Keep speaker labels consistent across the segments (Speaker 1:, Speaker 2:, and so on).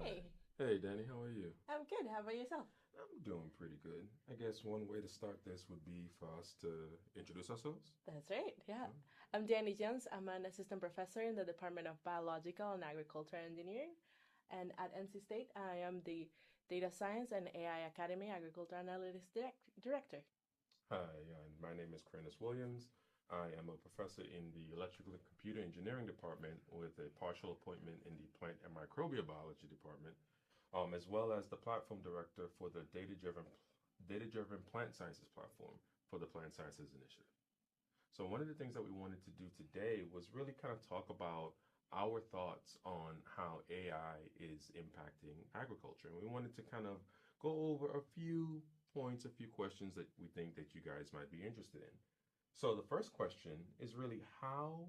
Speaker 1: Hi.
Speaker 2: Hey,
Speaker 1: Hey, Danny, how are you?
Speaker 2: I'm good. How about yourself?
Speaker 1: I'm doing pretty good. I guess one way to start this would be for us to introduce ourselves.
Speaker 2: That's right. Yeah.
Speaker 1: Hmm?
Speaker 2: I'm Dani Jones. I'm an assistant professor in the Department of Biological and Agricultural Engineering. And at NC State, I am the Data Science and AI Academy Agriculture Analytics Director.
Speaker 1: Hi, and my name is Cranos Williams. I am a professor in the Electrical and Computer Engineering Department with a partial appointment in the Plant and Microbial Biology Department, as well as the platform director for the data-driven plant sciences platform for the Plant Sciences Initiative. So one of the things that we wanted to do today was really kind of talk about our thoughts on how AI is impacting agriculture. And we wanted to kind of go over a few points, a few questions that we think that you guys might be interested in. So the first question is really, how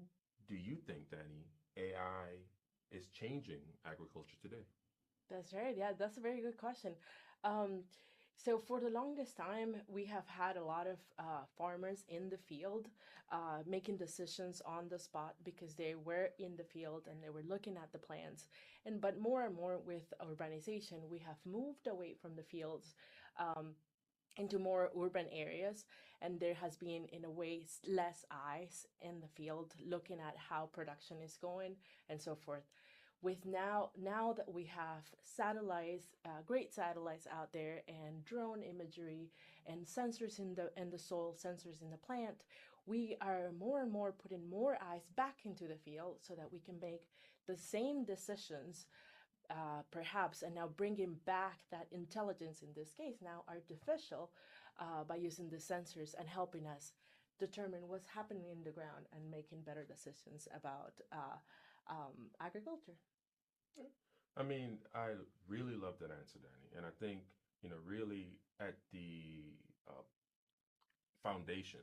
Speaker 1: do you think, Danny, AI is changing agriculture today?
Speaker 2: That's right. Yeah, that's a very good question. Um, so for the longest time, we have had a lot of farmers in the field making decisions on the spot because they were in the field and they were looking at the plants. But more and more with urbanization, we have moved away from the fields um, into more urban areas, and there has been, in a way, less eyes in the field looking at how production is going and so forth. With now that we have satellites, great satellites out there, and drone imagery, and sensors in the soil, sensors in the plant, we are more and more putting more eyes back into the field so that we can make the same decisions, perhaps, and now bringing back that intelligence, in this case now artificial, by using the sensors and helping us determine what's happening in the ground and making better decisions about agriculture.
Speaker 1: I mean, I really love that answer, Danny. And I think, really at the foundation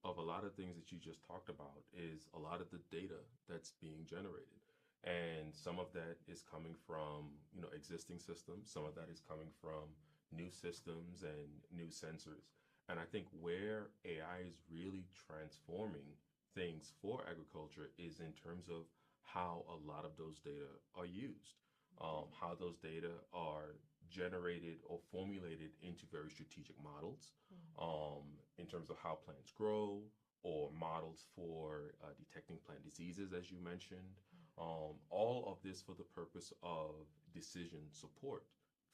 Speaker 1: of a lot of things that you just talked about is a lot of the data that's being generated. And some of that is coming from, existing systems. Some of that is coming from new systems and new sensors. And I think where AI is really transforming things for agriculture is in terms of how a lot of those data are used, how those data are generated or formulated into very strategic models, um, in terms of how plants grow, or models for detecting plant diseases, as you mentioned. All of this for the purpose of decision support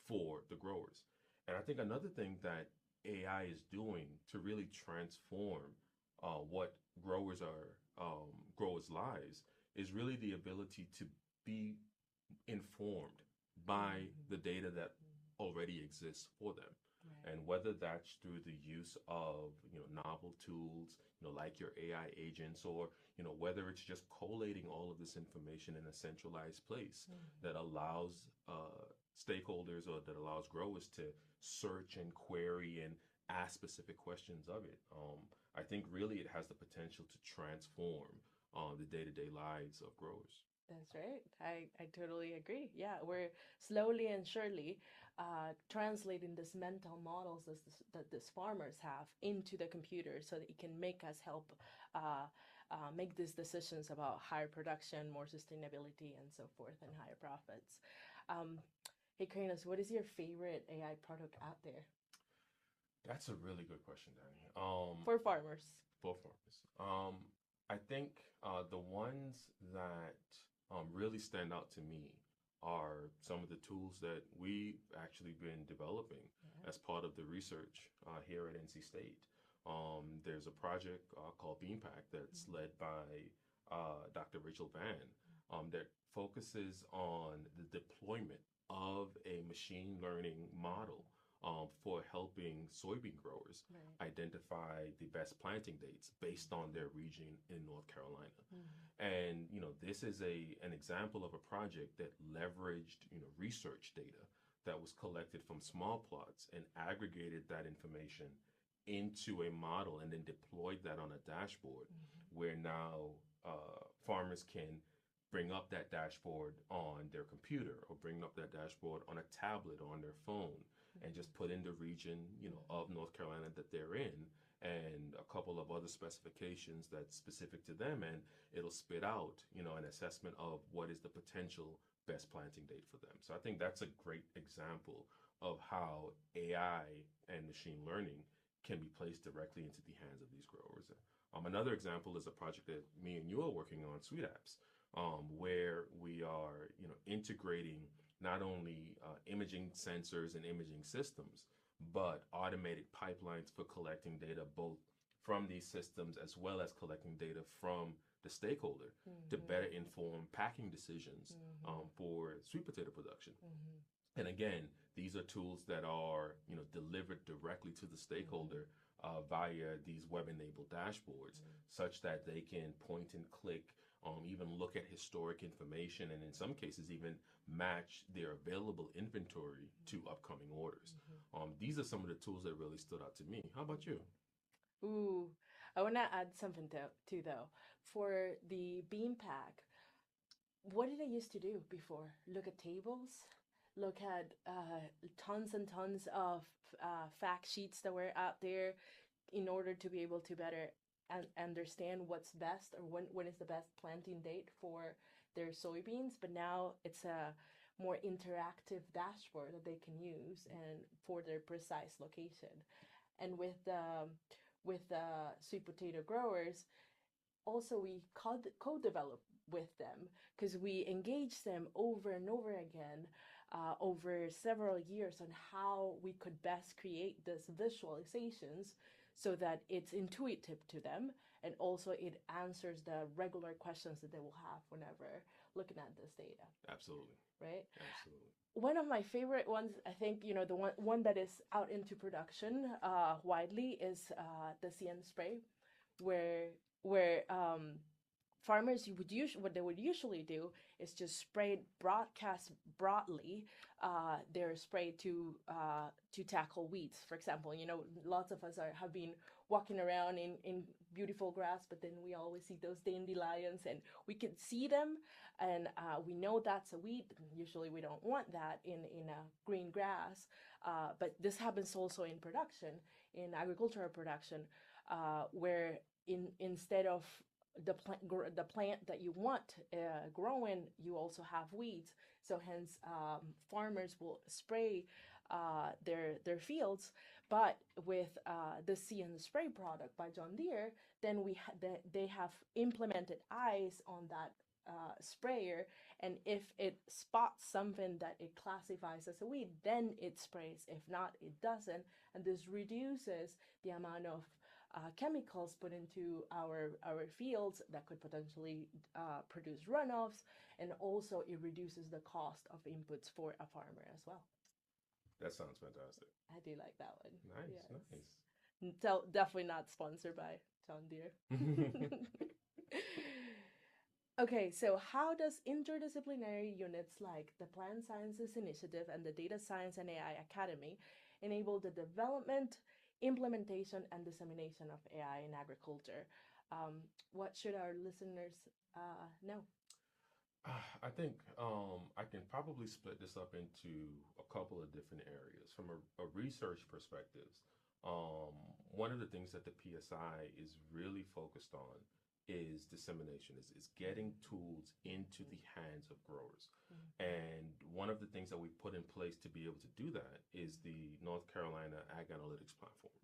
Speaker 1: for the growers. And I think another thing that AI is doing to really transform what growers' lives is really the ability to be informed by the data that already exists for them.
Speaker 2: Right.
Speaker 1: And whether that's through the use of, novel tools, like your AI agents, or, whether it's just collating all of this information in a centralized place that allows stakeholders, or that allows growers to search and query and ask specific questions of it. I think really it has the potential to transform the day-to-day lives of growers.
Speaker 2: That's right. I totally agree. Yeah, we're slowly and surely translating these mental models that these farmers have into the computer so that it can make us help make these decisions about higher production, more sustainability, and so forth, and higher profits. Um, hey, Kranos, what is your favorite AI product out there
Speaker 1: That's a really good question, Danny.
Speaker 2: for farmers?
Speaker 1: For farmers. I think the ones that really stand out to me are some of the tools that we've actually been developing
Speaker 2: Yeah.
Speaker 1: as part of the research here at NC State. There's a project called BeanPack that's led by Dr. Rachel Van, that focuses on the deployment of a machine learning model for helping soybean growers
Speaker 2: Right.
Speaker 1: identify the best planting dates based on their region in North Carolina.
Speaker 2: Mhm.
Speaker 1: And this is an example of a project that leveraged research data that was collected from small plots and aggregated that information into a model and then deployed that on a dashboard,
Speaker 2: Mhm.
Speaker 1: where now farmers can bring up that dashboard on their computer, or bring up that dashboard on a tablet or on their phone, and just put in the region of North Carolina that they're in, and a couple of other specifications that's specific to them, and it'll spit out an assessment of what is the potential best planting date for them. So I think that's a great example of how AI and machine learning can be placed directly into the hands of these growers. Another example is a project that me and you are working on, Sweet Apps, where we are, integrating not only imaging sensors and imaging systems, but automated pipelines for collecting data both from these systems as well as collecting data from the stakeholder to better inform packing decisions for sweet potato production. And again, these are tools that are, delivered directly to the stakeholder via these web-enabled dashboards, such that they can point and click, even look at historic information, and in some cases even match their available inventory to upcoming orders. These are some of the tools that really stood out to me. How about you?
Speaker 2: Ooh, I want to add something too, though. For the bean pack, what did I used to do before? Look at tables, look at tons and tons of fact sheets that were out there in order to be able to better understand what's best, or when is the best planting date for their soybeans. But now it's a more interactive dashboard that they can use and for their precise location. And with the sweet potato growers, also we co-develop with them, because we engage them over and over again over several years on how we could best create these visualizations so that it's intuitive to them, and also it answers the regular questions that they will have whenever looking at this data.
Speaker 1: Absolutely.
Speaker 2: Right?
Speaker 1: Absolutely.
Speaker 2: One of my favorite ones, I think, the one that is out into production widely is the CN spray, where farmers what they would usually do is just spray broadcast broadly their spray to tackle weeds. For example, lots of us have been walking around in beautiful grass, but then we always see those dandelions, and we can see them, and we know that's a weed. Usually we don't want that in a green grass, but this happens also in production, in agricultural production, where instead of the plant that you want growing, you also have weeds. So hence, farmers will spray their fields. But with the See and Spray product by John Deere, then they have implemented eyes on that sprayer, and if it spots something that it classifies as a weed, then it sprays. If not, it doesn't, and this reduces the amount of chemicals put into our fields that could potentially produce runoffs, and also it reduces the cost of inputs for a farmer as well.
Speaker 1: That sounds fantastic.
Speaker 2: I do like that one.
Speaker 1: Nice,
Speaker 2: Yes.
Speaker 1: nice.
Speaker 2: So definitely not sponsored by John Deere. Okay, so how does interdisciplinary units like the Plant Sciences Initiative and the Data Science and AI Academy enable the development, implementation, and dissemination of AI in agriculture? What should our listeners know?
Speaker 1: I think I can probably split this up into a couple of different areas. From a research perspective, one of the things that the PSI is really focused on is dissemination, is getting tools into the hands of growers. And one of the things that we put in place to be able to do that is the North Carolina Ag Analytics Platform.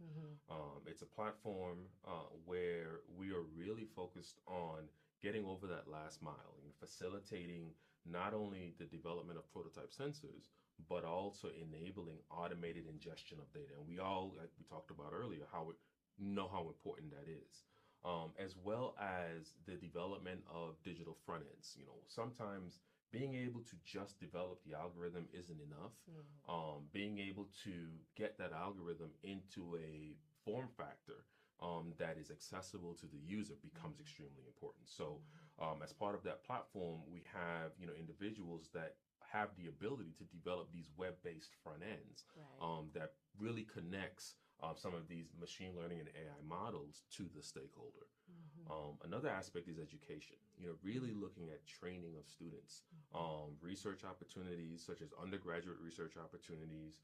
Speaker 1: It's a platform where we are really focused on getting over that last mile and facilitating not only the development of prototype sensors, but also enabling automated ingestion of data. And we all, like we talked about earlier, know how important that is. As well as the development of digital front ends. Sometimes being able to just develop the algorithm isn't enough. Being able to get that algorithm into a form factor that is accessible to the user becomes extremely important. So as part of that platform, we have individuals that have the ability to develop these web-based front ends that really connects some of these machine learning and AI models to the stakeholder. Another aspect is education, really looking at training of students, research opportunities such as undergraduate research opportunities,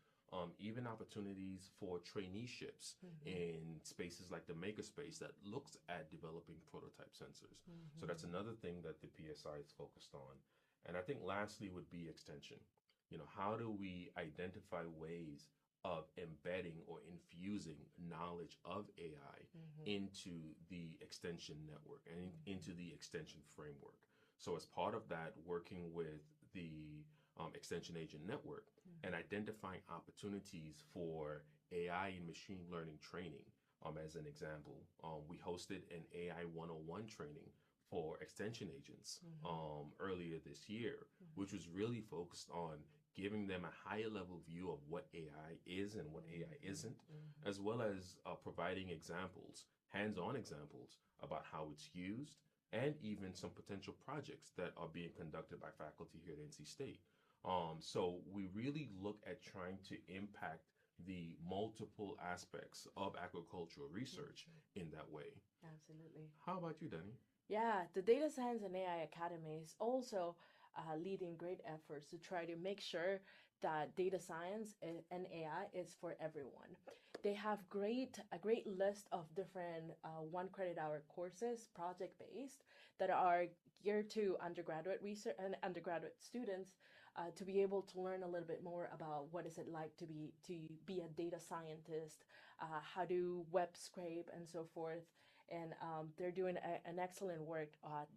Speaker 1: even opportunities for traineeships in spaces like the Makerspace that looks at developing prototype sensors. So that's another thing that the PSI is focused on. And I think lastly would be extension. How do we identify ways of embedding or infusing knowledge of AI
Speaker 2: Mm-hmm.
Speaker 1: into the extension network and into the extension framework? So, as part of that, working with the extension agent network and
Speaker 2: Mm-hmm.
Speaker 1: identifying opportunities for AI and machine learning training. As an example, we hosted an AI 101 training for extension agents
Speaker 2: Mm-hmm.
Speaker 1: earlier this year, which was really focused on giving them a higher level view of what AI is and what AI
Speaker 2: Mm-hmm.
Speaker 1: isn't,
Speaker 2: Mm-hmm.
Speaker 1: as well as providing examples, hands on examples about how it's used, and even some potential projects that are being conducted by faculty here at NC State. So we really look at trying to impact the multiple aspects of agricultural research
Speaker 2: Mm-hmm.
Speaker 1: in that way.
Speaker 2: Absolutely.
Speaker 1: How about you, Danny?
Speaker 2: Yeah, the Data Science and AI Academy is also leading great efforts to try to make sure that data science and AI is for everyone. They have a great list of different 1 credit hour courses, project based, that are geared to undergraduate research and undergraduate students to be able to learn a little bit more about what is it like to be a data scientist, how to web scrape and so forth. And they're doing an excellent work at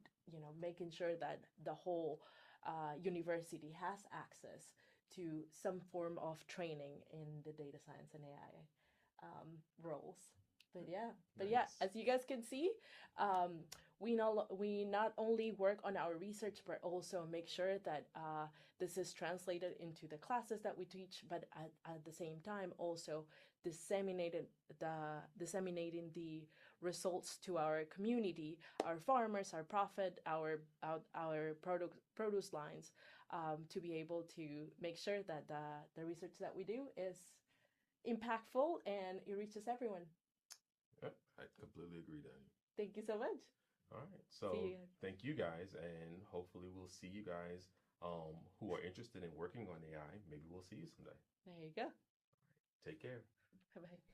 Speaker 2: making sure that the whole university has access to some form of training in the data science and AI roles. But yeah,
Speaker 1: Nice.
Speaker 2: as you guys can see, um, we not only work on our research, but also make sure that this is translated into the classes that we teach. But at the same time, also disseminated disseminating the results to our community, our farmers, our profit, our produce lines, to be able to make sure that the research that we do is impactful and it reaches everyone.
Speaker 1: Yep, I completely agree, Danny.
Speaker 2: Thank you so much.
Speaker 1: All right.
Speaker 2: See
Speaker 1: So
Speaker 2: you.
Speaker 1: thank you guys, and hopefully we'll see you guys who are interested in working on AI. Maybe we'll see you someday.
Speaker 2: There you go.
Speaker 1: Take care.
Speaker 2: Bye bye.